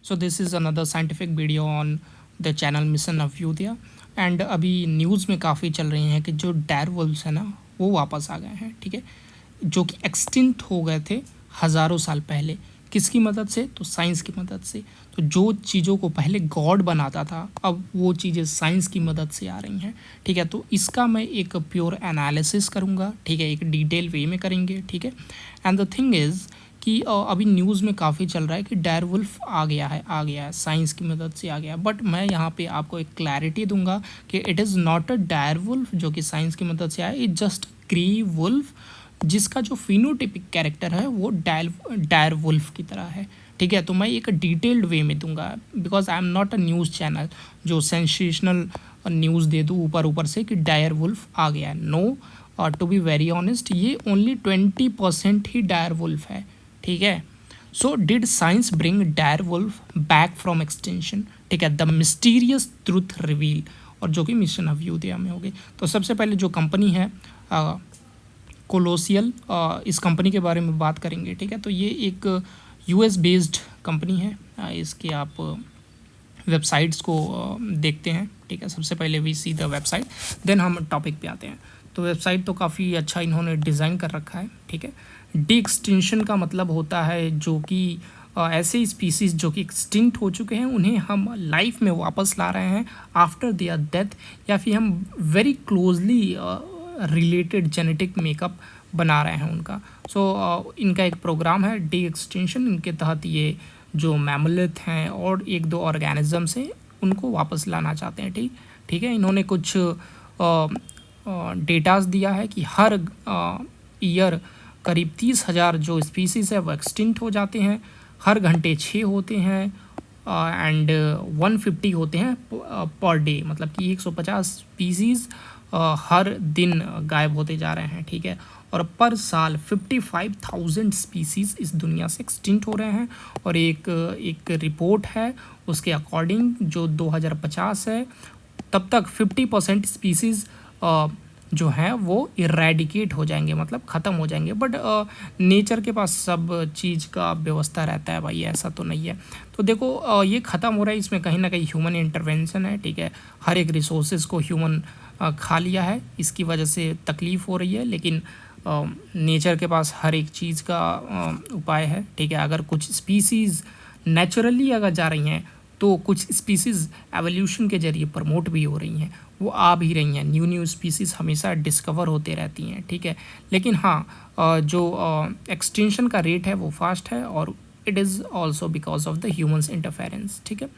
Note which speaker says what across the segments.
Speaker 1: So this is another scientific video on the channel mission Navodaya. And अभी news में काफ़ी चल रही हैं कि जो डायरवुल्व्स है ना वो वापस आ गए हैं, ठीक है, जो कि एक्सटिंक्ट हो गए थे हज़ारों साल पहले। किसकी मदद से? तो साइंस की मदद से। तो जो चीज़ों को पहले गॉड बनाता था अब वो चीज़ें साइंस की मदद से आ रही हैं, ठीक है। तो इसका मैं एक प्योर एनालिसिस करूँगा, ठीक है, एक डिटेल वे में करेंगे, ठीक है। एंड द थिंग इज़ कि अभी न्यूज़ में काफ़ी चल रहा है कि डायरवुल्फ आ गया है, साइंस की मदद से आ गया है। बट मैं यहाँ पे आपको एक क्लैरिटी दूंगा कि इट इज़ नॉट अ डायरवुल्फ जो कि साइंस की मदद से आया, इट जस्ट ग्रे वुल्फ जिसका जो फिनोटिपिक कैरेक्टर है वो डायरवुल्फ की तरह है, ठीक है। तो मैं एक डिटेल्ड वे में दूंगा because I am not a news channel जो सेंसेशनल न्यूज़ दे दूँ ऊपर ऊपर से कि डायरवुल्फ आ गया है। नो, और टू बी वेरी ऑनेस्ट ये ओनली 20% ही डायरवुल्फ है, ठीक है। So did science bring dire wolf back from extension, ठीक है, द मिस्टीरियस ट्रूथ रिवील, और जो कि मिशन नवोदया में होगी। तो सबसे पहले जो कंपनी है कोलोसियल, इस कंपनी के बारे में बात करेंगे, ठीक है। तो ये एक यूएस बेस्ड कंपनी है। इसके आप वेबसाइट्स को देखते हैं, ठीक है। सबसे पहले we see the website, then हम टॉपिक पे आते हैं। तो वेबसाइट तो काफ़ी अच्छा इन्होंने डिज़ाइन कर रखा है, ठीक है। डी एक्सटेंशन का मतलब होता है जो कि ऐसे स्पीसीज़ जो कि एक्सटिंक्ट हो चुके हैं उन्हें हम लाइफ में वापस ला रहे हैं आफ्टर देयर डेथ, या फिर हम very closely related genetic makeup बना रहे हैं उनका। सो इनका एक प्रोग्राम है डी एक्सटेंशन, इनके तहत ये जो मैमलिथ हैं और एक दो ऑर्गेनिज़म्स हैं उनको वापस लाना चाहते हैं, ठीक है। इन्होंने कुछ डेटास दिया है कि हर ईयर करीब 30,000 जो स्पीसीज़ है वो एक्सटिंक्ट हो जाते हैं, हर घंटे 6 होते हैं एंड 150 होते हैं पर डे, मतलब कि 150 स्पीसीज़ हर दिन गायब होते जा रहे हैं, ठीक है। और पर साल 55,000 स्पीसीज़ इस दुनिया से एक्सटिंक्ट हो रहे हैं। और एक रिपोर्ट है उसके अकॉर्डिंग जो 2050 है तब तक 50% स्पीसीज़ जो हैं वो इरेडिकेट हो जाएंगे, मतलब ख़त्म हो जाएंगे। बट नेचर के पास सब चीज़ का व्यवस्था रहता है भाई, ऐसा तो नहीं है। तो देखो ये ख़त्म हो रहा है, इसमें कहीं ना कहीं ह्यूमन इंटरवेंशन है, ठीक है। हर एक रिसोर्सेज को ह्यूमन खा लिया है, इसकी वजह से तकलीफ़ हो रही है। लेकिन नेचर के पास हर एक चीज़ का उपाय है, ठीक है। अगर कुछ स्पीसीज़ नेचुरली अगर जा रही हैं तो कुछ स्पीसीज़ एवोल्यूशन के ज़रिए प्रमोट भी हो रही हैं, वो आ भी रही हैं। न्यू स्पीसीज़ हमेशा डिस्कवर होते रहती हैं, ठीक है। लेकिन हाँ जो एक्सटेंशन का रेट है वो फास्ट है और it is also because of the humans interference, ठीक है।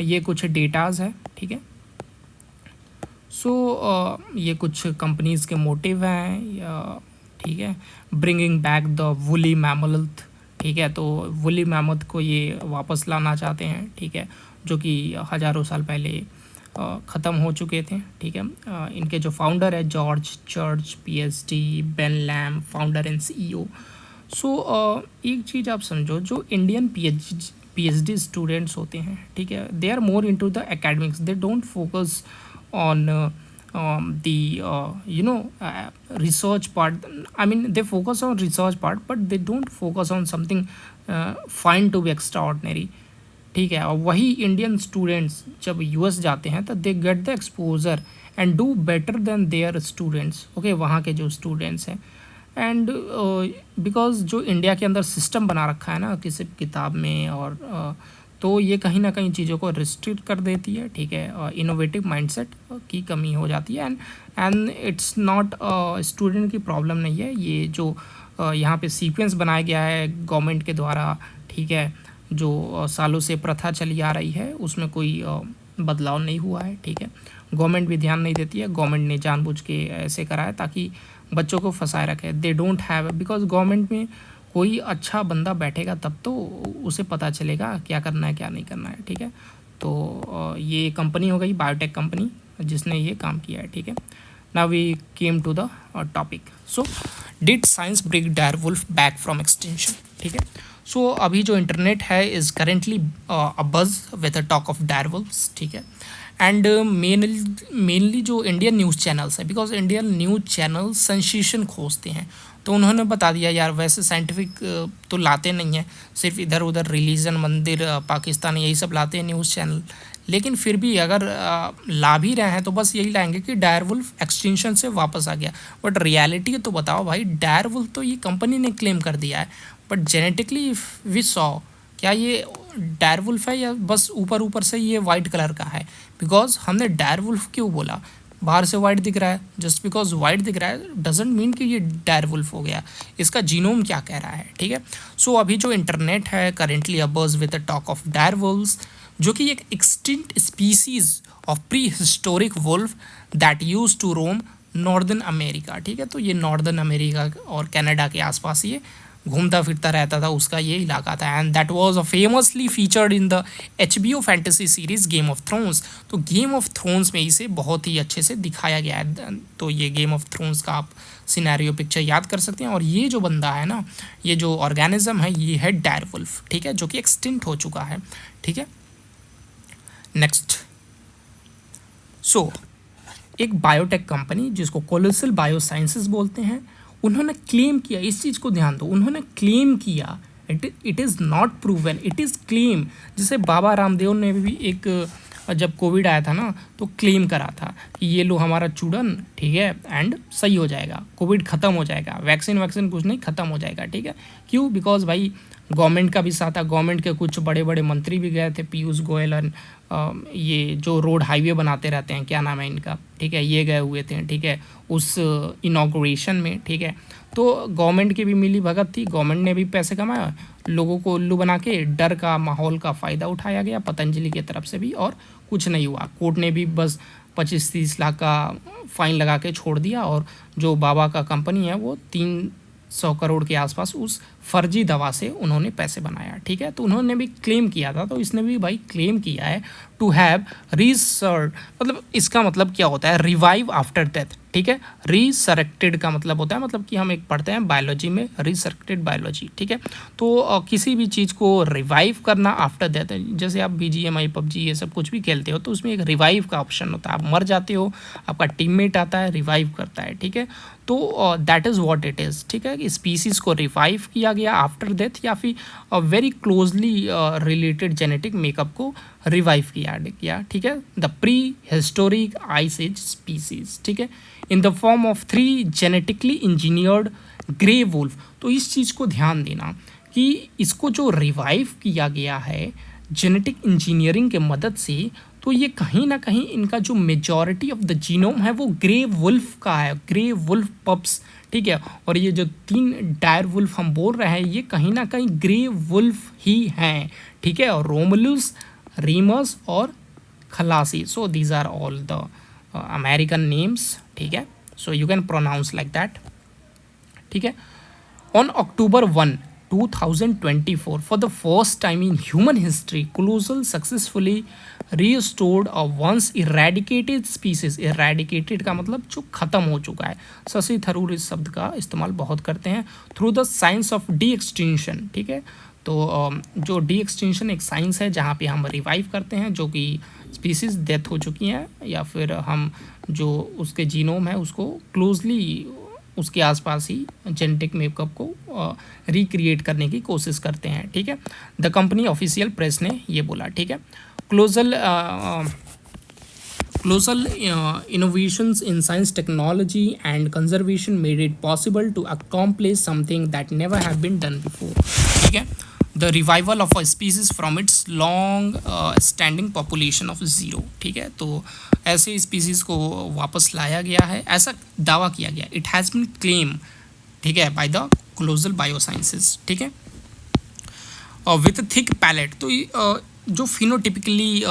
Speaker 1: ये कुछ डेटाज है, ठीक है। सो ये कुछ कंपनीज़ के मोटिव हैं, ठीक है। ब्रिंगिंग बैक द वुली मैमल्थ, ठीक है। तो वुली मैमथ को ये वापस लाना चाहते हैं, ठीक है, जो कि हज़ारों साल पहले ख़त्म हो चुके थे, ठीक है। इनके जो फाउंडर है George Church PhD, Ben Lamm, founder and CEO. So एक चीज़ आप समझो, जो इंडियन पीएचडी स्टूडेंट्स होते हैं, ठीक है, they are more into the academics, they don't focus on the research part. I mean they focus on research part but they don't focus on something find to be extraordinary, ठीक है। और वही Indian students जब US जाते हैं तो they get the exposure and do better than their students, okay, वहाँ के जो स्टूडेंट्स हैं। एंड बिकॉज जो इंडिया के अंदर सिस्टम बना रखा है ना किसी किताब में और तो ये कहीं ना कहीं चीज़ों को रिस्ट्रिक्ट कर देती है, ठीक है। इनोवेटिव माइंडसेट की कमी हो जाती है एंड इट्स नॉट स्टूडेंट की प्रॉब्लम नहीं है। ये जो यहाँ पे सीक्वेंस बनाया गया है गवर्नमेंट के द्वारा, ठीक है, जो सालों से प्रथा चली आ रही है उसमें कोई बदलाव नहीं हुआ है, ठीक है। गवर्नमेंट भी ध्यान नहीं देती है, गवर्नमेंट ने जानबूझ के ऐसे करा है ताकि बच्चों को फंसाए रखे। They don't have, because government में कोई अच्छा बंदा बैठेगा तब तो उसे पता चलेगा क्या करना है क्या नहीं करना है, ठीक है। तो ये कंपनी हो गई बायोटेक कंपनी जिसने ये काम किया है, ठीक है। Now we came to the topic. So did science bring dire wolf back from extension, ठीक है। सो अभी जो इंटरनेट है is currently a buzz with a talk of dire wolfs, ठीक है। एंड मेनली जो इंडियन न्यूज़ चैनल्स है, because Indian news channel sensation खोजते हैं, तो उन्होंने बता दिया यार वैसे साइंटिफिक तो लाते नहीं हैं, सिर्फ इधर उधर रिलीजन, मंदिर, पाकिस्तान, यही सब लाते हैं न्यूज़ चैनल, लेकिन फिर भी अगर ला भी रहे हैं तो बस यही लाएंगे कि डायरवुल्फ एक्सटिंक्शन से वापस आ गया। बट रियलिटी तो बताओ भाई, डायरवुल्फ तो ये कंपनी ने क्लेम कर दिया है, बट जेनेटिकली वी सॉ, क्या ये डायरवुल्फ है या बस ऊपर ऊपर से ये वाइट कलर का है? बिकॉज हमने डायरवुल्फ क्यों बोला, बाहर से वाइट दिख रहा है, जस्ट बिकॉज वाइट दिख रहा है डजेंट मीन कि ये डायरवुल्फ हो गया। इसका जीनोम क्या कह रहा है, ठीक है। सो अभी जो इंटरनेट है currently abuzz with the talk of dire wolves, जो कि एक extinct species of prehistoric wolf that use to roam northern America, ठीक है। तो ये नॉर्दर्न अमेरिका और कनाडा के आसपास ये घूमता फिरता रहता था, उसका ये इलाका था। And that was a famously featured in the HBO fantasy series game of thrones. तो गेम ऑफ थ्रोन्स में इसे बहुत ही अच्छे से दिखाया गया है। तो ये गेम ऑफ थ्रोन्स का आप सिनेरियो पिक्चर याद कर सकते हैं। और ये जो बंदा है ना, ये जो ऑर्गेनिज्म है, ये है डायरवुल्फ, ठीक है, जो कि एक्सटिंक्ट हो चुका है, ठीक है। नेक्स्ट, सो एक बायोटेक कंपनी जिसको कोलोसल बायोसाइंसेस बोलते हैं, उन्होंने क्लेम किया, इस चीज़ को ध्यान दो, उन्होंने क्लेम किया, it is not proven, it is claim. जैसे बाबा रामदेव ने भी एक, जब कोविड आया था ना, तो क्लेम करा था कि ये लो हमारा चूड़न, ठीक है, एंड सही हो जाएगा, कोविड ख़त्म हो जाएगा, वैक्सीन कुछ नहीं, ख़त्म हो जाएगा, ठीक है। क्यों? बिकॉज भाई गवर्नमेंट का भी साथ था, गवर्नमेंट के कुछ बड़े बड़े मंत्री भी गए थे, पीयूष गोयल और ये जो रोड हाईवे बनाते रहते हैं, क्या नाम है इनका, ठीक है, ये गए हुए थे, ठीक है, उस इनॉग्रेशन में, ठीक है। तो गवर्नमेंट की भी मिली भगत थी, गवर्नमेंट ने भी पैसे कमाया, लोगों को उल्लू बना के डर का माहौल का फ़ायदा उठाया गया पतंजलि की तरफ से भी, और कुछ नहीं हुआ। कोर्ट ने भी बस 25-30 लाख का फ़ाइन लगा के छोड़ दिया, और जो बाबा का कंपनी है वो 300 करोड़ के आसपास उस फर्जी दवा से उन्होंने पैसे बनाया, ठीक है। तो उन्होंने भी क्लेम किया था, तो इसने भी भाई क्लेम किया है टू हैव रिसर्च, मतलब इसका मतलब क्या होता है, रिवाइव आफ्टर डेथ, ठीक है। रिसरेक्टेड का मतलब होता है, मतलब कि हम एक पढ़ते हैं बायोलॉजी में, रिसरेक्टेड बायोलॉजी, ठीक है। तो किसी भी चीज़ को रिवाइव करना आफ्टर डेथ, जैसे आप BGMI PUBG ये सब कुछ भी खेलते हो, तो उसमें एक रिवाइव का ऑप्शन होता है, आप मर जाते हो, आपका टीममेट आता है, रिवाइव करता है, ठीक है। तो that is what it is, ठीक है। स्पीसीज़ को रिवाइव किया गया आफ्टर डेथ, या फिर very closely related genetic makeup को रिवाइव किया, ठीक है। The prehistoric ice age species, ठीक है, in the form of 3 genetically engineered grey wolf. तो इस चीज़ को ध्यान देना कि इसको जो रिवाइव किया गया है जेनेटिक इंजीनियरिंग के मदद से, तो ये कहीं ना कहीं इनका जो मेजॉरिटी ऑफ द जीनोम है वो ग्रे वुल्फ का है, ग्रे वुल्फ पप्स, ठीक है। और ये जो 3 डायर वुल्फ हम बोल रहे हैं, ये कहीं ना कहीं ग्रे वुल्फ ही हैं, ठीक है। और रोमुलस, रीमस और Khaleesi, so these are all the American names, ठीक है। So you can pronounce like that, ठीक है। On October 1, 2024, for the first time in human history, Colosal successfully restored a once eradicated species। eradicated का मतलब जो ख़त्म हो चुका है। शशि थरूर इस शब्द का इस्तेमाल बहुत करते हैं। Through the science of D extinction, ठीक है। तो जो डी एक्सटिंक्शन एक साइंस है जहाँ पे हम रिवाइव करते हैं जो कि स्पीसीज डेथ हो चुकी हैं, या फिर हम जो उसके जीनोम है उसको क्लोजली उसके आसपास ही जेनेटिक मेकअप को रिक्रिएट करने की कोशिश करते हैं, ठीक है। द कंपनी ऑफिशियल प्रेस ने ये बोला, ठीक है। Colossal innovations in science, technology and conservation made it possible to accomplish something that never have been done before, ठीक है। The revival of a species from its long standing population of 0, ठीक है। तो ऐसे स्पीसीज़ को वापस लाया गया है, ऐसा दावा किया गया, इट हैज़ बीन क्लेम, ठीक है, बाय द कोलोसल बायोसाइंसेस, ठीक है। विथ थिक पैलेट, तो जो फिनोटिपिकली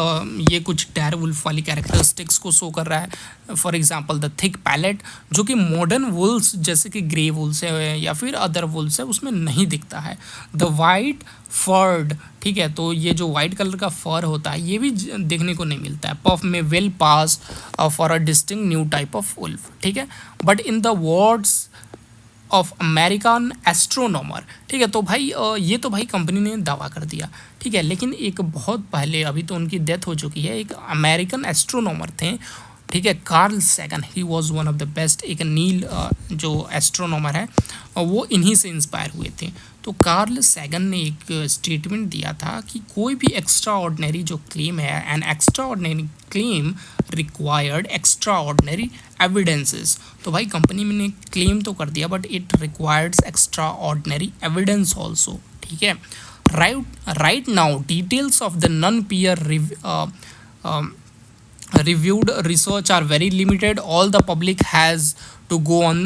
Speaker 1: ये कुछ डायर वुल्फ वाली कैरेक्टरिस्टिक्स को शो कर रहा है। For example the thick palate, जो कि मॉडर्न वुल्स जैसे कि ग्रे वुल्स है या फिर अदर वुल्स है उसमें नहीं दिखता है। द वाइट फर्ड, ठीक है, तो ये जो वाइट कलर का फर होता है ये भी देखने को नहीं मिलता है। पफ में well pass for a distinct new type of wolf, ठीक है। But in the words of American astronomer, ठीक है। तो भाई ये तो भाई कंपनी ने दावा कर दिया, ठीक है। लेकिन एक बहुत पहले, अभी तो उनकी डेथ हो चुकी है, एक अमेरिकन एस्ट्रोनॉमर थे ठीक है। Carl Sagan he was one of the best, एक नील जो एस्ट्रोनॉमर है वो इन्हीं से इंस्पायर हुए थे। तो कार्ल सैगन ने एक स्टेटमेंट दिया था कि कोई भी एक्स्ट्रा ऑर्डिनरी जो क्लेम है, an extraordinary claim required extraordinary evidences. तो भाई कंपनी ने क्लेम तो कर दिया but it requires extraordinary evidence also, ठीक है। Right now details of the non peer reviewed research are very limited. All the public has to go on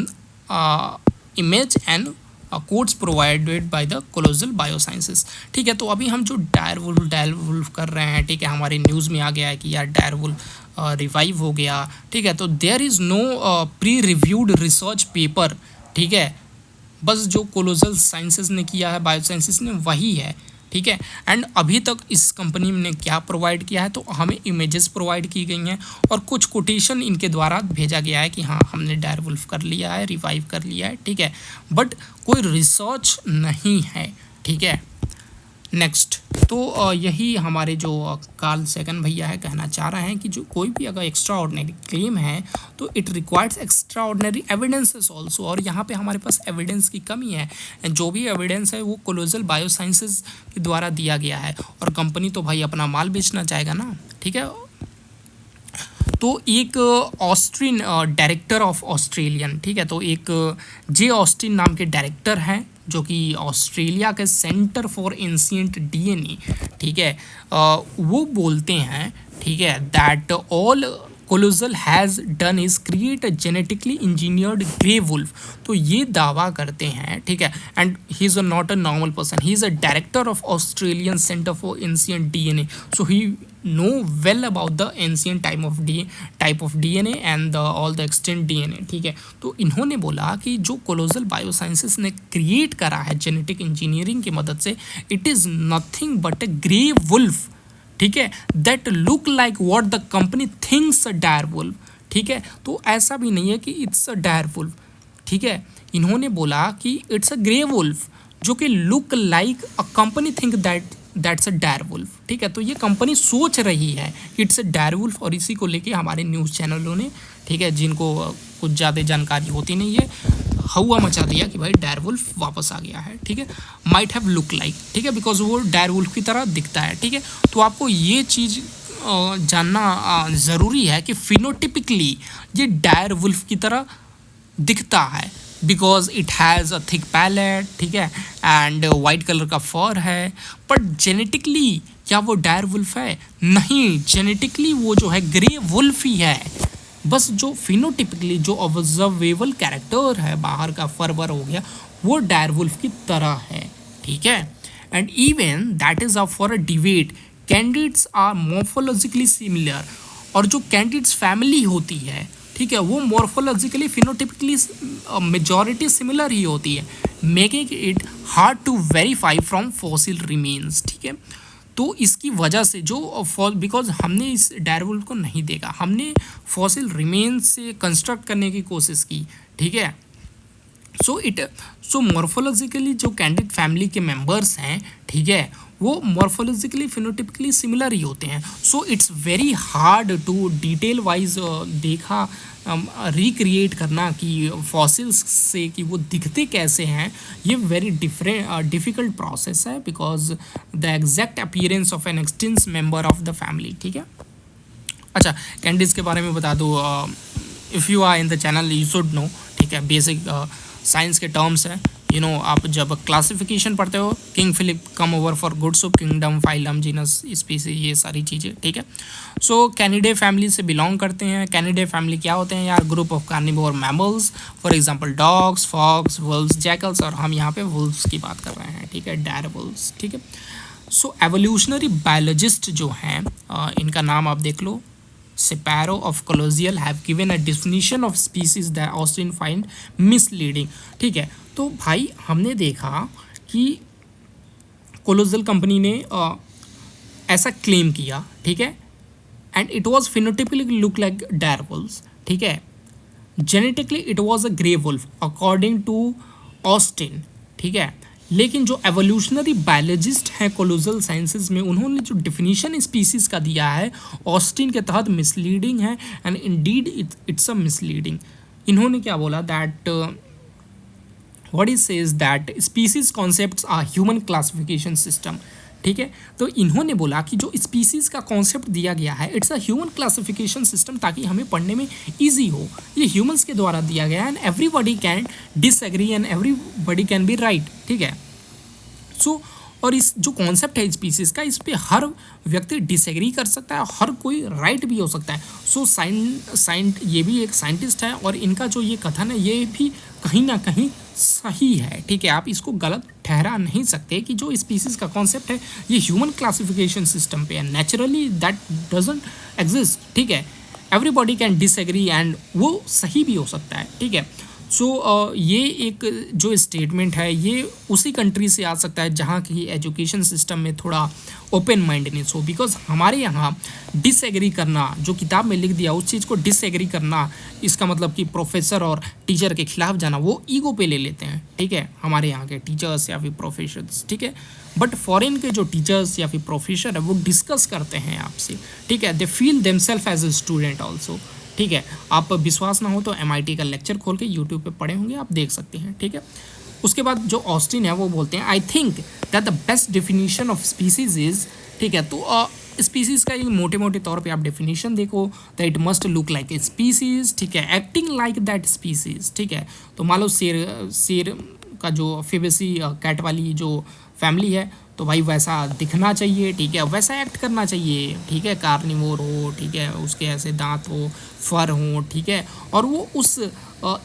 Speaker 1: image and codes provided by the Colossal Biosciences, ठीक है। तो अभी हम जो डायरवुल्फ कर रहे हैं, ठीक है, हमारे न्यूज़ में आ गया है कि यार डायरवुल्फ रिवाइव हो गया, ठीक है। तो there is no pre reviewed research paper, ठीक है, बस जो कोलोजल साइंसेस ने किया है, बायोसाइंसेस ने, वही है, ठीक है। एंड अभी तक इस कंपनी ने क्या प्रोवाइड किया है, तो हमें इमेजेस प्रोवाइड की गई हैं और कुछ कोटेशन इनके द्वारा भेजा गया है कि हाँ हमने डायरवुल्फ कर लिया है, रिवाइव कर लिया है, ठीक है, बट कोई रिसर्च नहीं है, ठीक है। नेक्स्ट, तो यही हमारे जो कार्ल सैगन भैया है कहना चाह रहे हैं कि जो कोई भी अगर एक्स्ट्रा ऑर्डिनरी क्लेम है तो it requires extra ordinary evidences also, और यहाँ पे हमारे पास एविडेंस की कमी है। जो भी एविडेंस है वो कोलोजल बायोसाइंसेस के द्वारा दिया गया है, और कंपनी तो भाई अपना माल बेचना चाहेगा ना, ठीक है। तो एक ऑस्ट्रियन डायरेक्टर ऑफ ऑस्ट्रेलियन, ठीक है, तो एक जे ऑस्टिन नाम के डायरेक्टर हैं जो कि ऑस्ट्रेलिया के सेंटर फॉर एंशिएंट डीएनए, ठीक है, वो बोलते हैं, ठीक है, that all Colossal has done is create a genetically engineered grey wolf. तो ये दावा करते हैं, ठीक है, and he is not a normal person, he is a director of Australian centre for ancient DNA, so he know well about the ancient type of DNA and all the extant DNA, ठीक है। तो इन्होंने बोला कि जो colossal biosciences ने create करा है जेनेटिक इंजीनियरिंग की मदद से, it is nothing but a grey wolf, ठीक है, that look like what the company thinks a dire wolf, ठीक है। तो ऐसा भी नहीं है कि इट्स अ डायरवुल्फ, ठीक है। इन्होंने बोला कि इट्स अ ग्रे वुल्फ जो कि look like a company think that's a dire wolf, ठीक है। तो ये कंपनी सोच रही है कि इट्स अ डायरवुल्फ, और इसी को लेके हमारे न्यूज़ चैनलों ने, ठीक है, जिनको कुछ ज़्यादा जानकारी होती नहीं है, हवा मचा दिया कि भाई डायरवुल्फ वापस आ गया है, ठीक है, माइट हैव लुक लाइक, ठीक है, बिकॉज वो डायरवुल्फ की तरह दिखता है, ठीक है। तो आपको ये चीज़ जानना ज़रूरी है कि फिनोटिपिकली ये डायरवुल्फ की तरह दिखता है, because it has a thick palate, ठीक है, एंड वाइट कलर का फर है, बट जेनेटिकली क्या वो डायरवुल्फ है? नहीं, जेनेटिकली वो जो है ग्रे वुल्फ ही है, बस जो फिनोटिपिकली जो ऑब्जर्वेबल कैरेक्टर है, बाहर का फर वर हो गया, वो डायरवुल्फ की तरह है, ठीक है। And even that is up for a debate, candidates are morphologically similar, और जो कैंडिडेट्स फैमिली होती है, ठीक है, वो मॉर्फोलॉजिकली फिनोटिपिकली मेजॉरिटी सिमिलर ही होती है, making it hard to verify from fossil remains, ठीक है। तो इसकी वजह से जो बिकॉज हमने इस डायरवुल्फ को नहीं देखा, हमने फॉसिल रिमेन्स से कंस्ट्रक्ट करने की कोशिश की, ठीक है। सो मॉर्फोलॉजिकली जो कैंडिडेट फैमिली के मेंबर्स हैं, ठीक है, वो मॉर्फोलॉजिकली फिनोटिपिकली सिमिलर ही होते हैं। So it's very hard to detail wise देखा रिक्रिएट करना कि फॉसिल्स से कि वो दिखते कैसे हैं, ये वेरी डिफ़िकल्ट प्रोसेस है, because the exact appearance of an extinct member of the family, ठीक है। अच्छा, कैंडिडेट्स के बारे में बता दो, if you are in the channel you should know, ठीक है, बेसिक साइंस के टर्म्स है, यू नो, आप जब क्लासिफिकेशन पढ़ते हो, king Philip come over for goods of kingdom, phylum, genus, species, ये सारी चीज़ें, ठीक है। सो कैनिडे फैमिली से बिलोंग करते हैं। कैनिडे फैमिली क्या होते हैं यार? Group of carnivore mammals, for example dogs, fox, wolves, jackals, और हम यहाँ पे वुल्व्स की बात कर रहे हैं, ठीक है, डायरवुल्व्स, ठीक है। सो एवोल्यूशनरी बायोलॉजिस्ट जो हैं, इनका नाम आप देख लो, Separo of Colosseal have given a definition of species that Austin find misleading, ठीक है। तो भाई हमने देखा कि कोलोजल कंपनी ने ऐसा क्लेम किया, ठीक है, and it was phenotypically look like dire wolves, ठीक है, genetically it was a grey wolf according to Austin, ठीक है। लेकिन जो एवोल्यूशनरी बायोलॉजिस्ट हैं कोलोजल साइंसेज में, उन्होंने जो डिफिनीशन स्पीसीज का दिया है ऑस्टिन के तहत मिसलीडिंग है, and indeed it's a misleading. इन्होंने क्या बोला that what is says that species concepts are human classification system. ठीक है, तो इन्होंने बोला कि जो स्पीसीज का कॉन्सेप्ट दिया गया है it's a human classification system, ताकि हमें पढ़ने में ईजी हो। ये ह्यूमंस के द्वारा दिया गया है and everybody can disagree and everybody can be right. ठीक है, सो और इस जो कॉन्सेप्ट है स्पीसीज का, इस पे हर व्यक्ति डिसएग्री कर सकता है, हर कोई राइट भी हो सकता है। सो ये भी एक साइंटिस्ट है और इनका जो ये कथन है ये भी कहीं ना कहीं सही है। ठीक है, आप इसको गलत ठहरा नहीं सकते कि जो स्पीसीज का कॉन्सेप्ट है ये ह्यूमन क्लासिफिकेशन सिस्टम पे है, नेचुरली दैट डजंट एग्जिस्ट। ठीक है, एवरीबॉडी कैन डिसएग्री एंड वो सही भी हो सकता है। ठीक है, सो ये एक जो स्टेटमेंट है ये उसी कंट्री से आ सकता है जहाँ की एजुकेशन सिस्टम में थोड़ा ओपन माइंडनेस हो, बिकॉज हमारे यहाँ डिसएग्री करना, जो किताब में लिख दिया उस चीज़ को डिसएग्री करना, इसका मतलब कि प्रोफेसर और टीचर के खिलाफ जाना, वो ईगो पे ले लेते हैं। ठीक है, हमारे यहाँ के टीचर्स या फिर प्रोफेसर्स। ठीक है, बट फॉरेन के जो टीचर्स या फिर प्रोफेसर है वो डिस्कस करते हैं आपसे। ठीक है, they feel themselves as a student also. ठीक है, आप विश्वास ना हो तो MIT का लेक्चर खोल के यूट्यूब पे पढ़े होंगे, आप देख सकते हैं। ठीक है, उसके बाद जो ऑस्टिन है वो बोलते हैं I think that the best definition of species is. ठीक है, तो स्पीसीज का ये मोटे मोटे तौर पे आप डेफिनेशन देखो, that it must look like a species. ठीक है, एक्टिंग लाइक दैट स्पीसीज। ठीक है, तो मान लो शेर का जो फेबेसी कैट वाली जो फैमिली है तो भाई वैसा दिखना चाहिए। ठीक है, वैसा एक्ट करना चाहिए। ठीक है, कार्निवोर हो, ठीक है, उसके ऐसे दांत हो, फर हो। ठीक है, और वो उस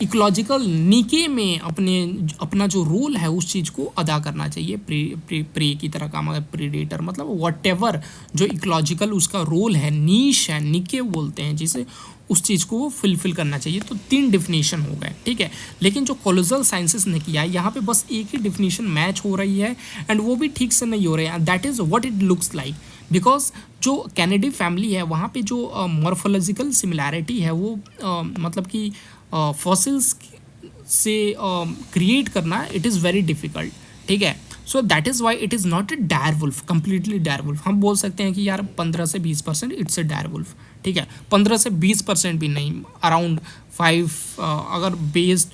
Speaker 1: इकोलॉजिकल नीके में अपना जो रोल है उस चीज़ को अदा करना चाहिए। प्रे की तरह काम है, प्रीडेटर मतलब व्हाटएवर जो इकोलॉजिकल उसका रोल है, नीश है, नीके बोलते हैं जिसे, उस चीज़ को वो फुलफिल करना चाहिए। तो 3 डिफिनीशन हो गए। ठीक है, लेकिन जो कोलोजल साइंसेस ने किया है यहाँ पे बस एक ही डिफिनीशन मैच हो रही है एंड वो भी ठीक से नहीं हो रही है, that is what it looks like. Because जो कैनेडी फैमिली है वहाँ पे जो मॉर्फोलॉजिकल सिमिलैरिटी है वो मतलब कि फॉसिल्स से क्रिएट करना इट इज़ वेरी डिफ़िकल्ट। ठीक है, so that is why it is not a dire wolf, completely dire wolf. हम बोल सकते हैं कि यार 15 से 20% इट्स ए डायरवुल्फ। ठीक है, 15 से 20% भी नहीं, अराउंड 5 अगर बेस्ड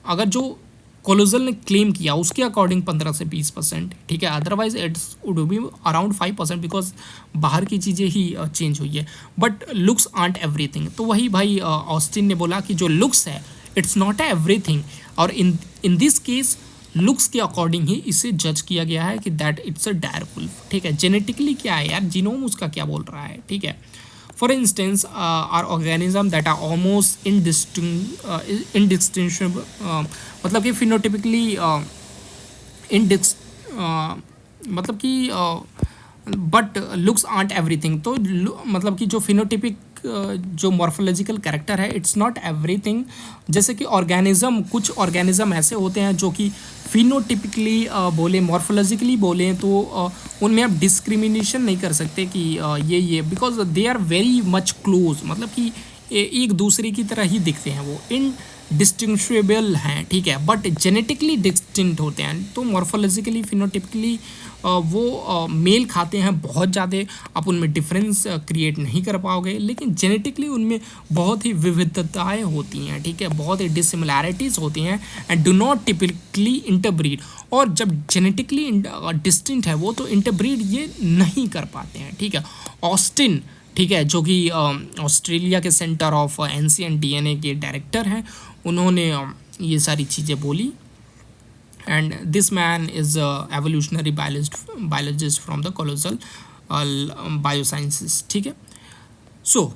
Speaker 1: अगर जो कोलोजल ने क्लेम किया उसके अकॉर्डिंग 15 से 20%। ठीक है, otherwise it's would be around 5% because बाहर की चीज़ें ही चेंज हुई है, बट लुक्स आंट एवरीथिंग। तो वही भाई ऑस्टिन ने बोला कि जो लुक्स है इट्स नॉट ए एवरीथिंग, और इन दिस केस लुक्स के अकॉर्डिंग ही इसे जज किया गया है कि दैट इट्स अ डायरवुल्फ। ठीक है, जेनेटिकली क्या है यार, जीनोम उसका क्या बोल रहा है। ठीक है, for instance are organism that are almost indistinguishable, मतलब कि फिनोटिपिकली मतलब कि बट लुक्स आंट एवरीथिंग। तो मतलब कि जो फिनोटिपिक जो मॉर्फोलॉजिकल कैरेक्टर है इट्स नॉट एवरीथिंग। जैसे कि ऑर्गेनिज्म, कुछ ऑर्गेनिज्म ऐसे होते हैं जो कि फिनोटिपिकली बोले, मॉर्फोलॉजिकली बोले तो उनमें आप डिस्क्रिमिनेशन नहीं कर सकते कि ये because they are very much close, मतलब कि एक दूसरे की तरह ही दिखते हैं, वो इन डिस्टिंग्विशेबल हैं। ठीक है, बट जेनेटिकली डिस्टिंक्ट होते हैं। तो मॉर्फोलॉजिकली फिनोटिपिकली वो मेल खाते हैं बहुत ज़्यादा, आप उनमें डिफरेंस क्रिएट नहीं कर पाओगे, लेकिन जेनेटिकली उनमें बहुत ही विविधताएं होती हैं। ठीक है, बहुत ही डिसिमिलैरिटीज़ होती हैं and do not typically interbreed. और जब जेनेटिकली डिस्टिंक्ट है वो तो इंटरब्रीड ये नहीं कर पाते हैं। ठीक है, ऑस्टिन, ठीक है, जो कि ऑस्ट्रेलिया के सेंटर ऑफ एंशिएंट DNA के डायरेक्टर हैं, उन्होंने ये सारी चीज़ें बोली। And this man is evolutionary biologist from the Colossal Biosciences. ठीक है, सो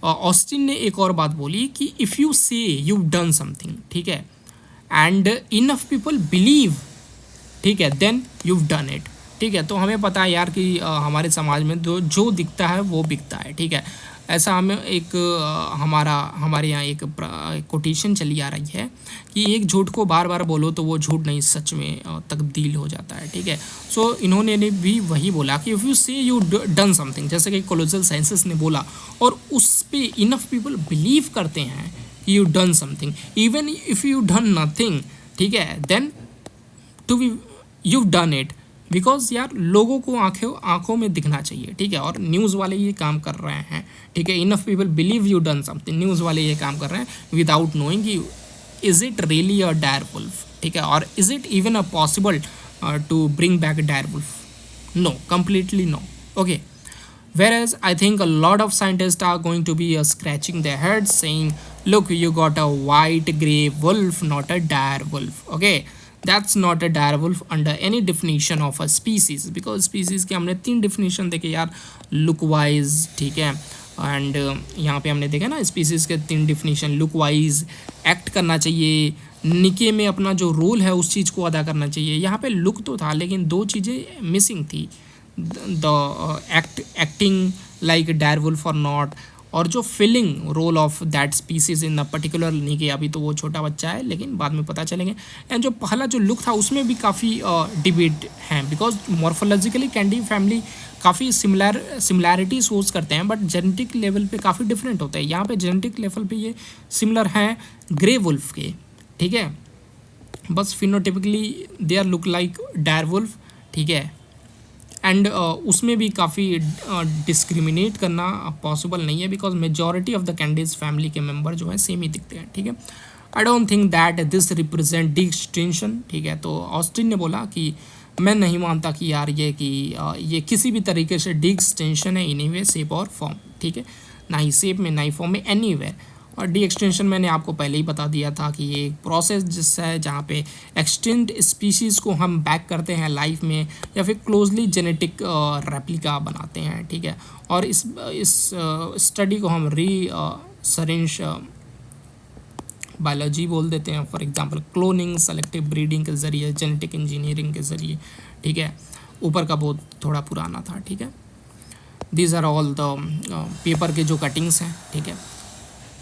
Speaker 1: ऑस्टिन ने एक और बात बोली कि इफ़ यू से यू डन समथिंग, ठीक है, एंड इनफ पीपल बिलीव, ठीक है, देन यू डन इट। ठीक है, तो हमें पता है यार कि हमारे समाज में जो दिखता है वो बिकता है। ठीक है, ऐसा हमें एक हमारे यहाँ एक कोटेशन चली आ रही है कि एक झूठ को बार बार बोलो तो वो झूठ नहीं सच में तब्दील हो जाता है। ठीक है, सो इन्होंने भी वही बोला कि इफ़ यू से यू डन समथिंग, जैसे कि कोलोजल साइंसेस ने बोला, और उस पर इनफ पीपल बिलीव करते हैं कि you done something, even if you done nothing. ठीक है, then to be you done it, because यार लोगों को आंखों में दिखना चाहिए, ठीक है, और न्यूज़ वाले ये काम कर रहे हैं, ठीक है, enough people believe you done something, news वाले ये काम कर रहे हैं विदाउट नोइंग कि is it really a dire wolf, ठीक है, और is it even a possible to bring back a dire wolf, no, completely no. Okay, whereas I think a lot of scientists are going to be scratching their heads saying, look, you got a white gray wolf, not a dire wolf. Okay, that's not a dire wolf under any definition of a species, because species के हमने 3 definition देखे यार, look wise, ठीक है, and यहाँ पे हमने देखा ना स्पीसीज़ के 3 डिफिनीशन, लुक वाइज, एक्ट करना चाहिए, निके में अपना जो रोल है उस चीज़ को अदा करना चाहिए। यहाँ पे लुक तो था लेकिन 2 चीज़ें मिसिंग थी, the acting like dire wolf और नॉट, और जो filling role of that species in the particular niche. अभी तो वो छोटा बच्चा है लेकिन बाद में पता चलेंगे। एंड जो पहला जो लुक था उसमें भी काफ़ी डिबेट हैं, बिकॉज मॉर्फोलॉजिकली कैंडी फैमिली काफ़ी सिमिलैरिटी सोच करते हैं, बट जेनेटिक लेवल पे काफ़ी डिफरेंट होता है। यहाँ पे जेनेटिक लेवल पे ये सिमिलर हैं ग्रे वुल्फ के, ठीक है, बस phenotypically they are look like dire wolf, ठीक है, एंड उसमें भी काफ़ी डिस्क्रिमिनेट करना पॉसिबल नहीं है, because majority of the candies family के मेंबर जो हैं सेम ही दिखते हैं, ठीक है। I don't think that this represent D extension, ठीक है। तो ऑस्टिन ने बोला कि मैं नहीं मानता कि यार ये किसी भी तरीके से डी एक्सटेंशन है एनीवे, शेप और फॉर्म, ठीक है, ना ही शेप में ना ही फॉर्म में, एनीवेयर। और डी एक्सटेंशन मैंने आपको पहले ही बता दिया था कि ये एक प्रोसेस जिससे है जहाँ पे एक्सटेंट स्पीशीज़ को हम बैक करते हैं लाइफ में, या फिर क्लोजली जेनेटिक रेप्लिका बनाते हैं, ठीक है। और इस स्टडी को हम रीसरेंस बायोलॉजी बोल देते हैं, for example cloning, selective breeding के ज़रिए, जेनेटिक इंजीनियरिंग के ज़रिए, ठीक है। ऊपर का बहुत थोड़ा पुराना था, ठीक है। These are all the paper के जो कटिंग्स हैं, ठीक है।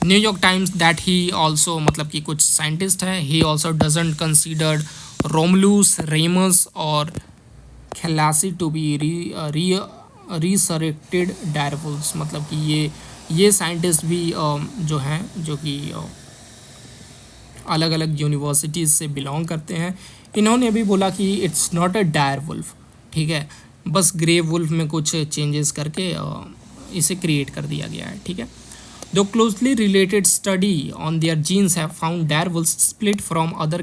Speaker 1: New York Times that he also, मतलब कि कुछ साइंटिस्ट है, he also doesn't considered Romulus, Remus और Khaleesi to be resurrected dire wolves, मतलब कि ये साइंटिस्ट भी जो हैं, जो कि अलग अलग यूनिवर्सिटीज़ से बिलोंग करते हैं, इन्होंने भी बोला कि it's not a dire wolf, ठीक है, बस ग्रे वुल्फ में कुछ चेंजेस करके इसे क्रिएट कर दिया गया है, ठीक है। The closely related study on their genes have found dire wolves split from other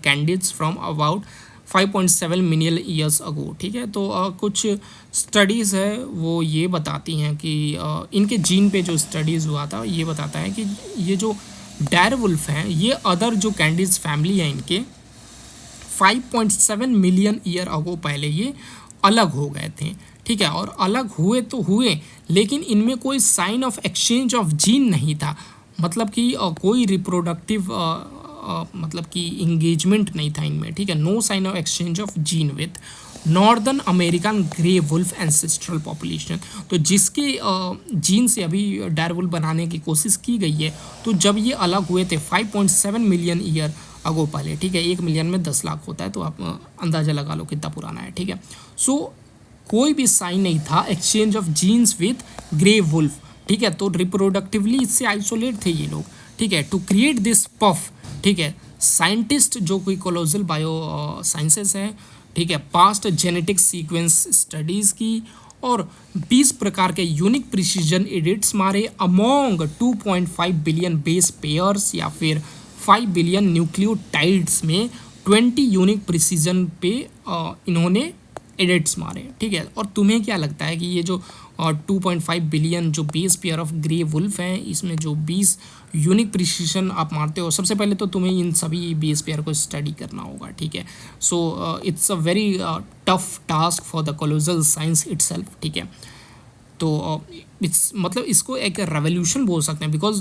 Speaker 1: candids from about 5.7 million years ago, ठीक है। तो कुछ स्टडीज़ है वो ये बताती हैं कि इनके जीन पे जो स्टडीज़ हुआ था ये बताता है कि ये जो डायर वुल्फ हैं ये अदर जो कैंडिड्स फैमिली है इनके 5.7 मिलियन ईयर अगो पहले ये अलग हो गए थे, ठीक है। और अलग हुए तो हुए, लेकिन इनमें कोई sign of exchange of gene नहीं था, मतलब कि कोई रिप्रोडक्टिव मतलब कि इंगेजमेंट नहीं था इनमें, ठीक है। No sign of exchange of gene with northern American grey wolf ancestral population. तो जिसके जीन से अभी डायर वुल्फ बनाने की कोशिश की गई है, तो जब ये अलग हुए थे 5.7 मिलियन ईयर अगो पहले, ठीक है। 1 मिलियन में 10 लाख होता है, तो आप अंदाज़ा लगा लो कितना पुराना है, ठीक है। सो कोई भी साइन नहीं था exchange of genes with grey wolf, ठीक है। तो रिप्रोडक्टिवली इससे आइसोलेट थे ये लोग, ठीक है। टू क्रिएट दिस पफ, ठीक है, साइंटिस्ट जो कोई कोलोजल बायो साइंसेस हैं, ठीक है, पास्ट जेनेटिक सीक्वेंस स्टडीज़ की और 20 प्रकार के यूनिक प्रिसीजन एडिट्स मारे अमोंग 2.5 बिलियन बेस पेयर्स या फिर 5 बिलियन न्यूक्लियोटाइड्स में 20 यूनिक प्रिसीजन पे इन्होंने एडिट्स मारे, ठीक है। और तुम्हें क्या लगता है कि ये जो 2.5 बिलियन जो base pair of grey wolf हैं, इसमें जो 20 यूनिक प्रिसीजन आप मारते हो, सबसे पहले तो तुम्हें इन सभी बेस पेयर को स्टडी करना होगा, ठीक है। So it's a very tough task for the Colossal science itself, ठीक है। तो इट्स मतलब इसको एक रेवोल्यूशन बोल सकते हैं, बिकॉज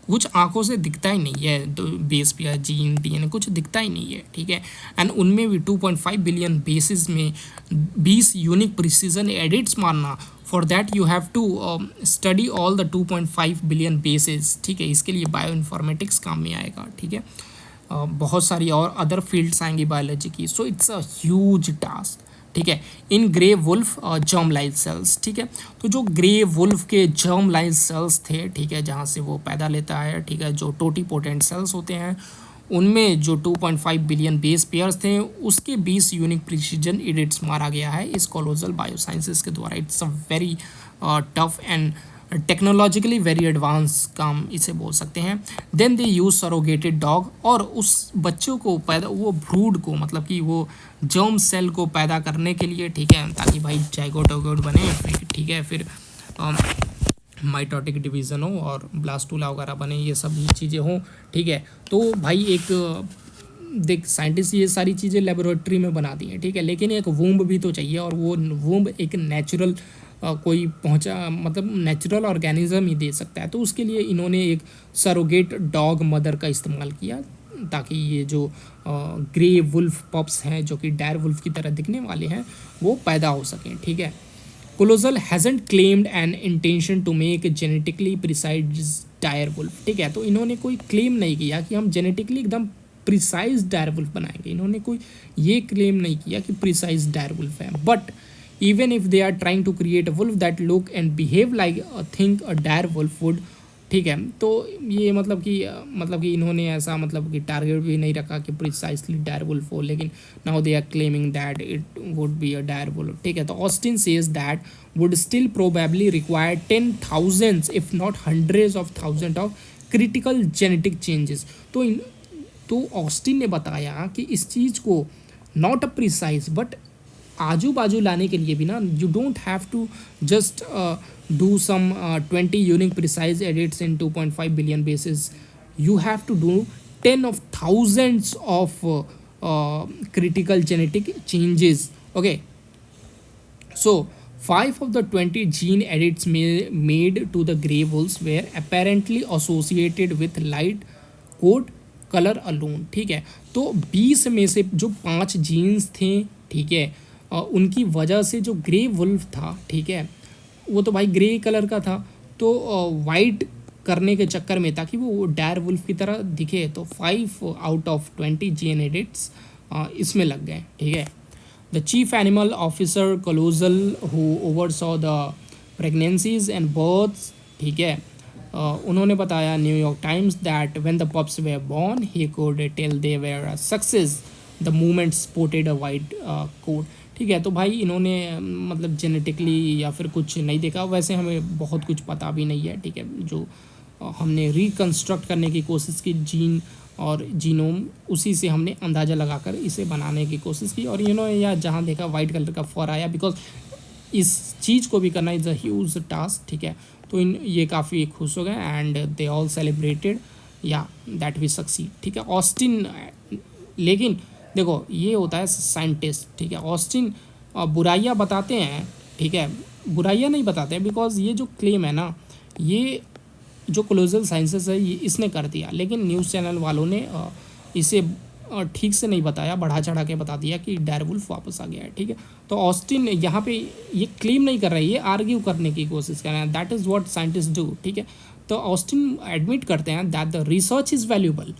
Speaker 1: कुछ आंखों से दिखता ही नहीं है, तो बेस पेयर, जीन, डीएनए कुछ दिखता ही नहीं है, ठीक है। एंड उनमें भी 2.5 बिलियन बेसिस में 20 यूनिक प्रिसीजन एडिट्स मारना, for that you have to study all the 2.5 billion bases, ठीक है। इसके लिए बायो इन्फॉर्मेटिक्स काम में आएगा, ठीक है। बहुत सारी और अदर फील्ड्स आएंगी बायोलॉजी की। So it's a huge task, ठीक है। In grey wolf germline cells, ठीक है। तो जो ग्रे वुल्फ के जर्म लाइफ सेल्स थे, ठीक है, जहाँ से वो पैदा लेता है, ठीक है, जो टोटीपोटेंट सेल्स होते हैं, उनमें जो 2.5 बिलियन बेस पेयर्स थे उसके 20 यूनिक प्रिसीजन एडिट्स मारा गया है इस कोलोजल बायोसाइंसेस के द्वारा। It's a very tough and technologically very advance काम इसे बोल सकते हैं। देन दे यूज सरोगेटेड डॉग, और उस बच्चों को पैदा, वो ब्रूड को मतलब कि वो जर्म सेल को पैदा करने के लिए, ठीक है, ताकि भाई जाइगोट वाइगोट बने, ठीक है, फिर माइटोटिक डिवीज़न हो और ब्लास्टूला वगैरह बने, ये सब चीज़ें हों, ठीक है। तो भाई एक देख साइंटिस्ट ये सारी चीज़ें लेबोरेटरी में बना दी हैं, ठीक है, लेकिन एक वूम्ब भी तो चाहिए, और वो वूम्ब एक नेचुरल कोई पहुंचा मतलब नेचुरल ऑर्गेनिज्म ही दे सकता है। तो उसके लिए इन्होंने एक सरोगेट डॉग मदर का इस्तेमाल किया, ताकि ये जो ग्रे वुल्फ पप्स हैं जो कि डायर वुल्फ की तरह दिखने वाले हैं वो पैदा हो सकें, ठीक है। Colossal hasn't claimed an intention to make genetically precise dire wolf, ठीक है। तो इन्होंने कोई क्लेम नहीं किया कि हम जेनेटिकली एकदम प्रिसाइज डायर वुल्फ बनाएंगे, इन्होंने कोई ये क्लेम नहीं किया कि प्रिसाइज डायर वुल्फ है। But even if they are trying to create a wolf that look and behave like think a dire wolf would, ठीक है। तो ये मतलब कि इन्होंने ऐसा मतलब कि टारगेट भी नहीं रखा कि प्रिसाइसली डायर वुल्फ हो, लेकिन now they are claiming that it would be a dire wolf, ठीक है। तो Austin says that would still probably require 10,000 if not hundreds of thousand of critical genetic changes. तो ऑस्टिन ने बताया कि इस चीज़ को नॉट अ प्रिसाइज बट आजू बाजू लाने के लिए भी ना, you don't have to just do some 20 unique precise edits in 2.5 billion bases, you have to do 10 of thousands of critical genetic changes, okay. So 5 of the 20 gene edits made to the grey wolves were apparently associated with light coat color alone, ठीक है। तो 20 में से जो 5 jeans थे, ठीक है, उनकी वजह से जो ग्रे वुल्फ था, ठीक है, वो तो भाई ग्रे कलर का था, तो वाइट करने के चक्कर में ताकि वो डायर वुल्फ की तरह दिखे, तो 5 out of 20 जीन एडिट्स इसमें लग गए, ठीक है। The chief animal officer Colossal who oversaw the pregnancies and births, ठीक है, उन्होंने बताया New York Times that when the pups were born he could tell they were a success the movement sported a white coat, ठीक है। तो भाई इन्होंने मतलब जेनेटिकली या फिर कुछ नहीं देखा, वैसे हमें बहुत कुछ पता भी नहीं है, ठीक है, जो हमने रिकन्स्ट्रक्ट करने की कोशिश की जीन और जीनोम, उसी से हमने अंदाज़ा लगाकर इसे बनाने की कोशिश की, और इन्होंने या जहाँ देखा वाइट कलर का फर आया, बिकॉज इस चीज़ को भी करना इज़ अ ह्यूज टास्क, ठीक है। तो ये काफ़ी खुश हो गए एंड दे ऑल सेलिब्रेटेड या दैट वी सक्सीड, ठीक है। ऑस्टिन, लेकिन देखो ये होता है साइंटिस्ट, ठीक है, ऑस्टिन बुराइयां बताते हैं, ठीक है, बुराइयां नहीं बताते हैं, बिकॉज ये जो क्लेम है ना, ये जो कोलोजल साइंसेस है ये इसने कर दिया, लेकिन न्यूज़ चैनल वालों ने इसे ठीक से नहीं बताया, बढ़ा चढ़ा के बता दिया कि डायर वुल्फ वापस आ गया है, ठीक है। तो ऑस्टिन यहाँ पे ये क्लेम नहीं कर रहा है, ये आर्ग्यू करने की कोशिश कर रहे हैं, that is what scientist do, ठीक है। तो ऑस्टिन एडमिट करते हैं that the research is valuable,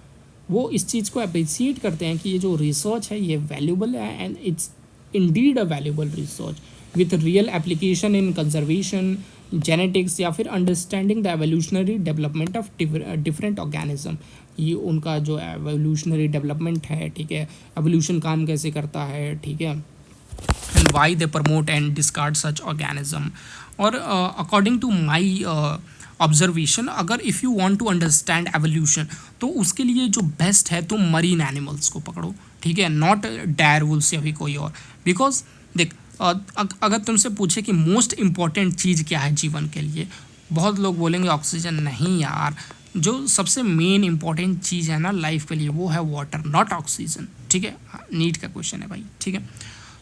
Speaker 1: वो इस चीज़ को अप्रिसिएट करते हैं कि ये जो रिसर्च है ये वैल्यूबल है and it's indeed a valuable research with real application in conservation, genetics या फिर understanding the evolutionary development of different organism. ये उनका जो एवोल्यूशनरी डेवलपमेंट है, ठीक है, एवोल्यूशन काम कैसे करता है, ठीक है, and why they promote and discard such organism. और अकॉर्डिंग टू माई ऑब्जर्वेशन, अगर if you want to understand evolution तो उसके लिए जो बेस्ट है तुम मरीन एनिमल्स को पकड़ो, ठीक है, नॉट डायर वुल्फ्स या भी कोई और। बिकॉज देख अगर तुमसे पूछे कि मोस्ट इम्पॉर्टेंट चीज़ क्या है जीवन के लिए, बहुत लोग बोलेंगे ऑक्सीजन। नहीं यार, जो सबसे मेन इंपॉर्टेंट चीज़ है ना लाइफ के लिए वो है वाटर, नॉट ऑक्सीजन, ठीक है। नीट का क्वेश्चन है भाई, ठीक है।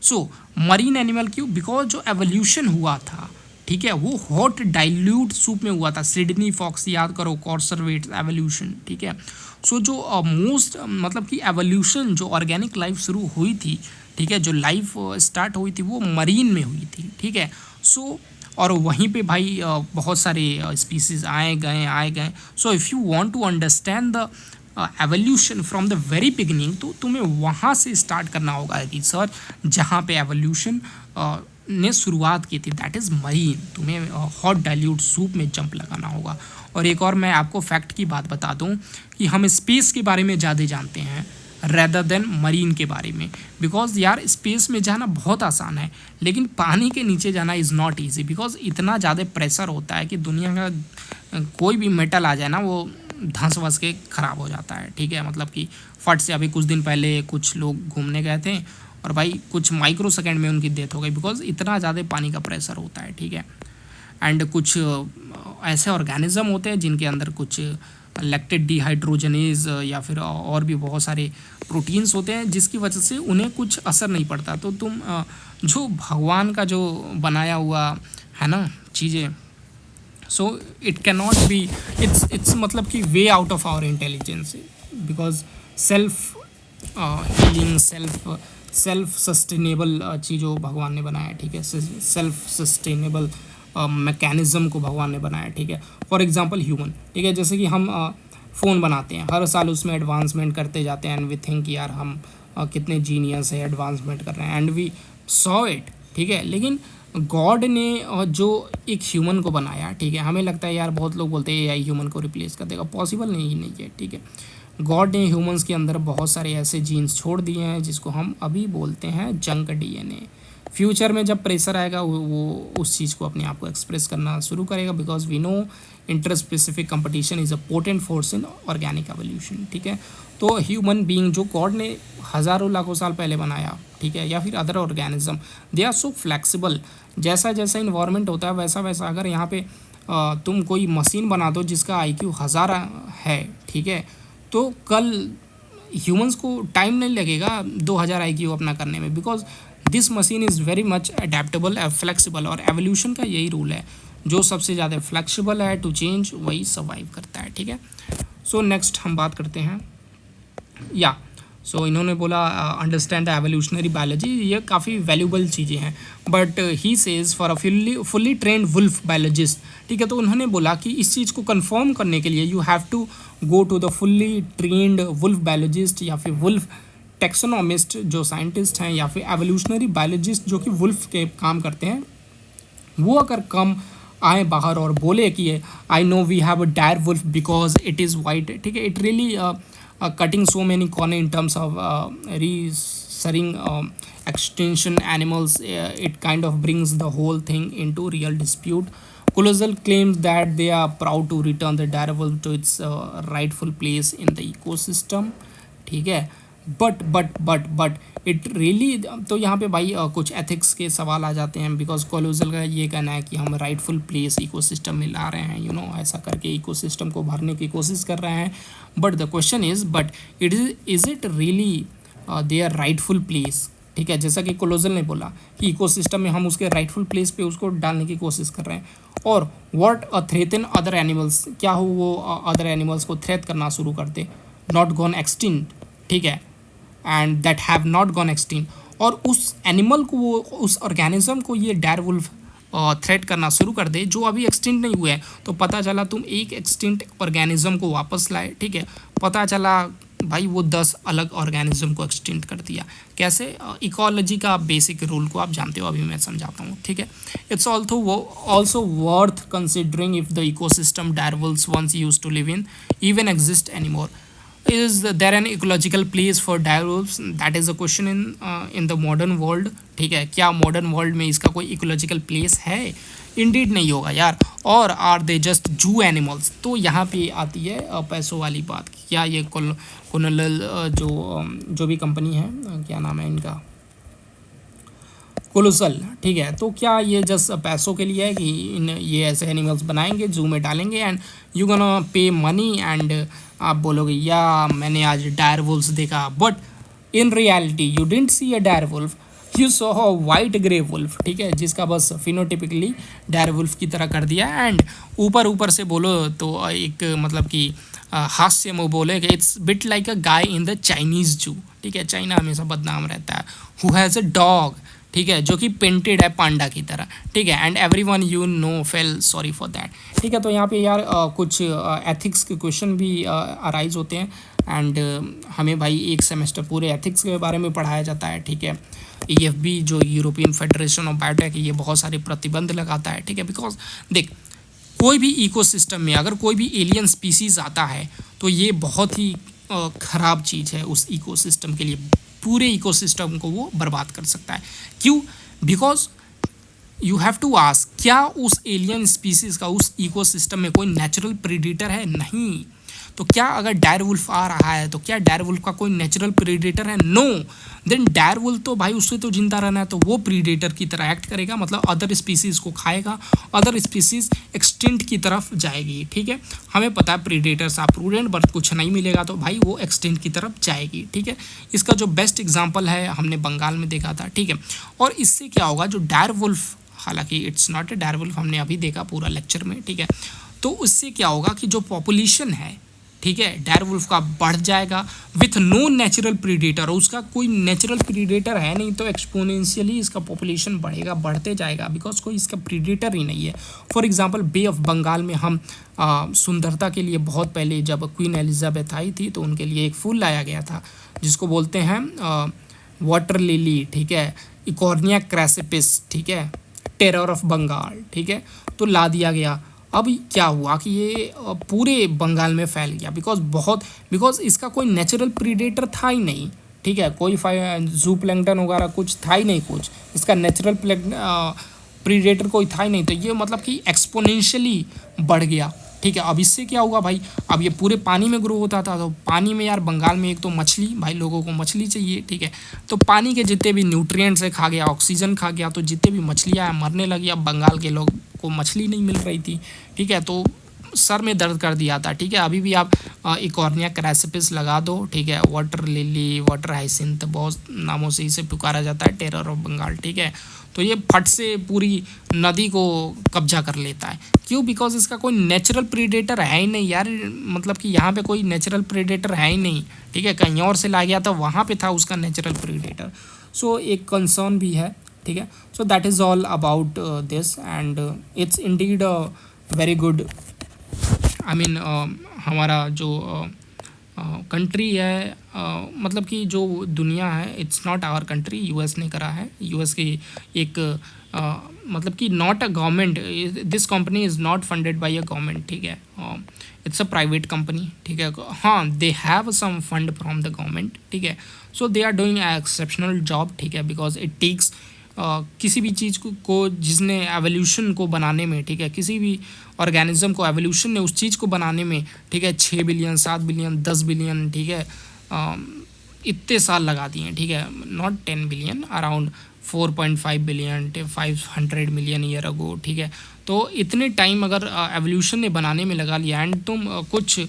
Speaker 1: सो मरीन एनिमल क्यों? बिकॉज जो एवोल्यूशन हुआ था, ठीक है, वो हॉट डाइल्यूट सूप में हुआ था। सिडनी फॉक्स याद करो, कॉर्सरवेट एवोल्यूशन, ठीक है। सो जो मोस्ट मतलब कि एवोल्यूशन जो ऑर्गेनिक लाइफ शुरू हुई थी, ठीक है, जो लाइफ स्टार्ट हुई थी वो मरीन में हुई थी, ठीक है। सो और वहीं पे भाई बहुत सारे स्पीसीज आए गए। So if you want to understand the evolution from the very beginning, तो तुम्हें वहाँ से स्टार्ट करना होगा रिसर्च, जहाँ पे एवोल्यूशन ने शुरुआत की थी, दैट इज़ मरीन। तुम्हें हॉट डाइल्यूट सूप में जंप लगाना होगा। और एक और मैं आपको फैक्ट की बात बता दूं कि हम स्पेस के बारे में ज़्यादा जानते हैं रेदर देन मरीन के बारे में, बिकॉज यार स्पेस में जाना बहुत आसान है, लेकिन पानी के नीचे जाना इज़ नॉट ईजी, बिकॉज इतना ज़्यादा प्रेशर होता है कि दुनिया का कोई भी मेटल आ जाए ना वो धंस वस के ख़राब हो जाता है। ठीक है, मतलब कि फट से, अभी कुछ दिन पहले कुछ लोग घूमने गए थे और भाई कुछ माइक्रो सेकेंड में उनकी डेथ हो गई, बिकॉज इतना ज़्यादा पानी का प्रेशर होता है। ठीक है, एंड कुछ ऐसे ऑर्गेनिज्म होते हैं जिनके अंदर कुछ लैक्टेट डिहाइड्रोजनेज या फिर और भी बहुत सारे प्रोटीन्स होते हैं जिसकी वजह से उन्हें कुछ असर नहीं पड़ता। तो तुम जो भगवान का जो बनाया हुआ है ना चीज़ें, so it can not be, it's मतलब कि way out of our intelligence, because self healing, self sustainable चीज़ों भगवान ने बनाया है। ठीक है, सेल्फ सस्टेनेबल मैकेनिज़्म को भगवान ने बनाया है। ठीक है, फॉर एग्जांपल ह्यूमन, ठीक है, जैसे कि हम फ़ोन बनाते हैं, हर साल उसमें एडवांसमेंट करते जाते हैं एंड वी थिंक यार हम कितने जीनियस है, एडवांसमेंट कर रहे हैं एंड वी सॉ इट। ठीक है, लेकिन गॉड ने जो एक ह्यूमन को बनाया, ठीक है, हमें लगता है यार, बहुत लोग बोलते हैं एआई ह्यूमन को रिप्लेस कर देगा, पॉसिबल नहीं है। ठीक है, गॉड ने ह्यूमंस के अंदर बहुत सारे ऐसे जीन्स छोड़ दिए हैं जिसको हम अभी बोलते हैं जंक डीएनए। फ्यूचर में जब प्रेशर आएगा वो उस चीज़ को अपने आप को एक्सप्रेस करना शुरू करेगा, because we know interspecific competition is a potent force in organic evolution. ठीक है, तो ह्यूमन बीइंग जो गॉड ने हज़ारों लाखों साल पहले बनाया, ठीक है, या फिर other organism, they are so flexible. जैसा जैसा इन्वायरमेंट होता है वैसा वैसा अगर यहाँ पे तुम कोई मशीन बना दो जिसका IQ 1000 है, ठीक है, तो कल ह्यूमंस को टाइम नहीं लगेगा 2000 IQ अपना करने में, because this machine is very much adaptable and flexible. और एवोल्यूशन का यही रूल है, जो सबसे ज़्यादा फ्लेक्सिबल है टू चेंज वही सर्वाइव करता है। ठीक है, सो नेक्स्ट हम बात करते हैं या सो इन्होंने बोला अंडरस्टैंड द एवोल्यूशनरी बायोलॉजी, ये काफ़ी वैल्यूबल चीज़ें हैं, but he says for a fully trained wolf biologist. ठीक है, तो उन्होंने बोला कि इस चीज़ को कंफर्म करने के लिए you have to go to the fully trained wolf biologist या फिर वुल्फ टेक्सोनॉमिस्ट जो साइंटिस्ट हैं, या फिर एवोल्यूशनरी बायोलॉजिस्ट जो कि वुल्फ के काम करते हैं, वो अगर कम आए बाहर और बोले कि I know we have a dire wolf because it is white. ठीक है, it really cutting so many corner in terms of rearing extinction animals, it kind of brings the whole thing into real dispute. Colossal claims that they are proud to return the dire wolf to its rightful place in the ecosystem. ठीक है, but it really, तो यहाँ पे भाई कुछ ethics के सवाल आ जाते हैं, बिकॉज कोलोजल का ये कहना है कि हम राइटफुल प्लेस इकोसिस्टम में ला रहे हैं, यू नो, ऐसा करके इकोसिस्टम को भरने की कोशिश कर रहे हैं। But the question is, but is it really their rightful place? ठीक है, जैसा कि कोलोजल ने बोला कि इकोसिस्टम में हम उसके राइटफुल प्लेस पे उसको डालने की कोशिश कर रहे हैं। और what a threaten other animals, क्या हो वो अदर एनिमल्स को थ्रेट करना शुरू कर दे, नॉट गॉन एक्सटिंक्ट, ठीक है, and that have not gone extinct, और उस एनिमल को, वो उस ऑर्गेनिज्म को ये डायर वुल्फ थ्रेट करना शुरू कर दे जो अभी एक्सटिंक्ट नहीं हुए हैं। तो पता चला तुम एक एक्सटिंक्ट ऑर्गेनिज्म को वापस लाए, ठीक है, पता चला भाई वो 10 अलग ऑर्गेनिज्म को एक्सटिंक्ट कर दिया। कैसे? इकोलॉजी का बेसिक रूल को आप जानते हो, अभी मैं समझाता हूँ। ठीक है, it's also worth considering if the ecosystem dire wolves once used to live in even exist anymore. Is there an ecological place for dire wolves? That is a question in the modern world. ठीक है, क्या modern world में इसका कोई ecological place है? Indeed नहीं होगा यार। और आर दे जस्ट जू एनिमल्स? तो यहाँ पे आती है पैसों वाली बात। क्या ये कोलोनल जो भी कंपनी है, क्या नाम है इनका, कोलोसल, ठीक है, तो क्या ये जस्ट पैसों के लिए है कि ये ऐसे एनिमल्स बनाएंगे, जू में डालेंगे and you gonna pay money and आप बोलोगे या मैंने आज डायर वुल्व्स देखा, but in reality you didn't see a dire wolf, you saw a white grey wolf. ठीक है, जिसका बस फिनोटिपिकली डायर वुल्फ की तरह कर दिया। एंड ऊपर से बोलो तो एक मतलब कि हास्य में बोले कि it's bit like a guy in the Chinese जू। ठीक है, चाइना हमेशा बदनाम रहता है, हु हैज़ अ डॉग, ठीक है, जो कि पेंटेड है पांडा की तरह। ठीक है, and everyone you know fail sorry for that. ठीक है, तो यहाँ पे यार कुछ एथिक्स के क्वेश्चन भी अराइज होते हैं। एंड हमें भाई एक सेमेस्टर पूरे एथिक्स के बारे में पढ़ाया जाता है, ठीक है। EFB जो यूरोपियन फेडरेशन ऑफ बायोटेक, ये बहुत सारे प्रतिबंध लगाता है, ठीक है। बिकॉज देख, कोई भी इकोसिस्टम में अगर कोई भी एलियन स्पीसीज आता है तो ये बहुत ही ख़राब चीज़ है उस इकोसिस्टम के लिए, पूरे इकोसिस्टम को वो बर्बाद कर सकता है। क्यों? Because you have to ask, क्या उस एलियन स्पीसीज का उस इकोसिस्टम में कोई नेचुरल प्रीडेटर है? नहीं। तो क्या अगर डायरवुल्फ आ रहा है तो क्या डायरवुल्फ का कोई नेचुरल प्रीडेटर है? नो। देन डायरवुल्फ तो भाई उससे तो जिंदा रहना है, तो वो प्रीडेटर की तरह एक्ट करेगा, मतलब अदर स्पीसीज को खाएगा, अदर स्पीसीज एक्सटिंक्ट की तरफ जाएगी, ठीक है। हमें पता है प्रीडेटर्स आर प्रूडेंट, बट कुछ नहीं मिलेगा तो भाई वो एक्सटिंक्ट की तरफ जाएगी, ठीक है। इसका जो बेस्ट एग्जाम्पल है हमने बंगाल में देखा था, ठीक है। और इससे क्या होगा, जो डायरवुल्फ, हालांकि इट्स नॉट ए डायरवुल्फ, हमने अभी देखा पूरा लेक्चर में, ठीक है। तो उससे क्या होगा कि जो पॉपुलेशन है, ठीक है, डायरवुल्फ का बढ़ जाएगा विथ नो नेचुरल प्रीडेटर, उसका कोई नेचुरल प्रीडेटर है नहीं, तो एक्सपोनेंशियली इसका पॉपुलेशन बढ़ेगा, बढ़ते जाएगा, बिकॉज कोई इसका प्रीडेटर ही नहीं है। For example Bay of Bengal में हम सुंदरता के लिए बहुत पहले जब क्वीन एलिजाबेथ आई थी तो उनके लिए एक फूल लाया गया था जिसको बोलते हैं वाटर लिली, ठीक है, इकोर्निया क्रैसिपिस, ठीक है, टेरर ऑफ बंगाल, ठीक है, तो ला दिया गया। अब क्या हुआ कि ये पूरे बंगाल में फैल गया, बिकॉज इसका कोई नेचुरल प्रीडेटर था ही नहीं, ठीक है, कोई जू प्लैंक्टन वगैरह कुछ था ही नहीं, कुछ इसका नेचुरल प्रीडेटर कोई था ही नहीं, तो ये मतलब कि एक्सपोनेंशियली बढ़ गया, ठीक है। अब इससे क्या हुआ भाई, अब ये पूरे पानी में ग्रो होता था, तो पानी में यार बंगाल में एक तो मछली, भाई लोगों को मछली चाहिए, ठीक है, तो पानी के जितने भी न्यूट्रिएंट्स है खा गया, ऑक्सीजन खा गया, तो जितने भी मछलियाँ मरने लगी। अब बंगाल के लोग को मछली नहीं मिल रही थी, ठीक है, तो सर में दर्द कर दिया था, ठीक है। अभी भी आप इकोर्निया क्रैसिपिस लगा दो, ठीक है, वाटर लिली, वाटर हाइसिंथ, बहुत नामों से इसे पुकारा जाता है, टेरर ऑफ बंगाल, ठीक है। तो ये फट से पूरी नदी को कब्जा कर लेता है। क्यों? बिकॉज इसका कोई नेचुरल प्रीडेटर है ही नहीं यार, मतलब कि यहाँ पे कोई नेचुरल प्रीडेटर है ही नहीं, ठीक है, कहीं और से ला गया था, वहाँ पे था उसका नेचुरल प्रीडेटर। सो एक कंसर्न भी है, ठीक है। So that is all about this and it's indeed very good, I mean हमारा जो कंट्री है, मतलब कि जो दुनिया है, it's not our country, US ने करा है, यूएस की एक मतलब कि not a government, this company is not funded by a government, ठीक है, इट्स अ प्राइवेट कंपनी, ठीक है। हाँ, they have some fund from the government, ठीक है। So they are doing a exceptional job, ठीक है, बिकॉज इट टेक्स किसी भी चीज़ को जिसने एवोल्यूशन को बनाने में, ठीक है, किसी भी ऑर्गेनिज्म को एवोल्यूशन ने उस चीज़ को बनाने में, ठीक है, 6 बिलियन 7 बिलियन 10 बिलियन, ठीक है, इतने साल लगा दिए हैं, ठीक है, not 10 billion, around 4.5 billion 500 million year ago, ठीक है। तो इतने टाइम अगर एवोल्यूशन ने बनाने में लगा लिया एंड तुम कुछ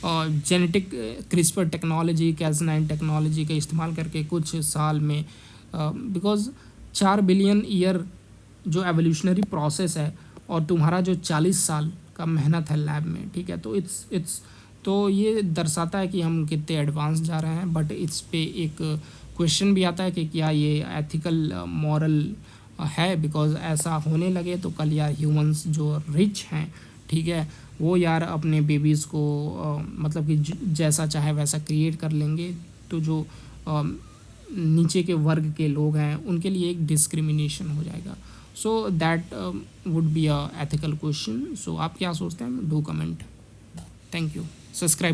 Speaker 1: genetic CRISPR technology, Cas9 technology का इस्तेमाल करके कुछ साल में, बिकॉज 4 बिलियन ईयर जो एवोल्यूशनरी प्रोसेस है और तुम्हारा जो 40 साल का मेहनत है लैब में, ठीक है, तो इट्स तो ये दर्शाता है कि हम कितने एडवांस जा रहे हैं। बट इस पे एक क्वेश्चन भी आता है कि क्या ये एथिकल मॉरल है, बिकॉज ऐसा होने लगे तो कल यार ह्यूमंस जो रिच हैं, ठीक है, वो यार अपने बेबीज़ को मतलब कि जैसा चाहे वैसा क्रिएट कर लेंगे, तो जो नीचे के वर्ग के लोग हैं उनके लिए एक डिस्क्रिमिनेशन हो जाएगा। So that would be a ethical question. So आप क्या सोचते हैं? Do comment. Thank you. Subscribe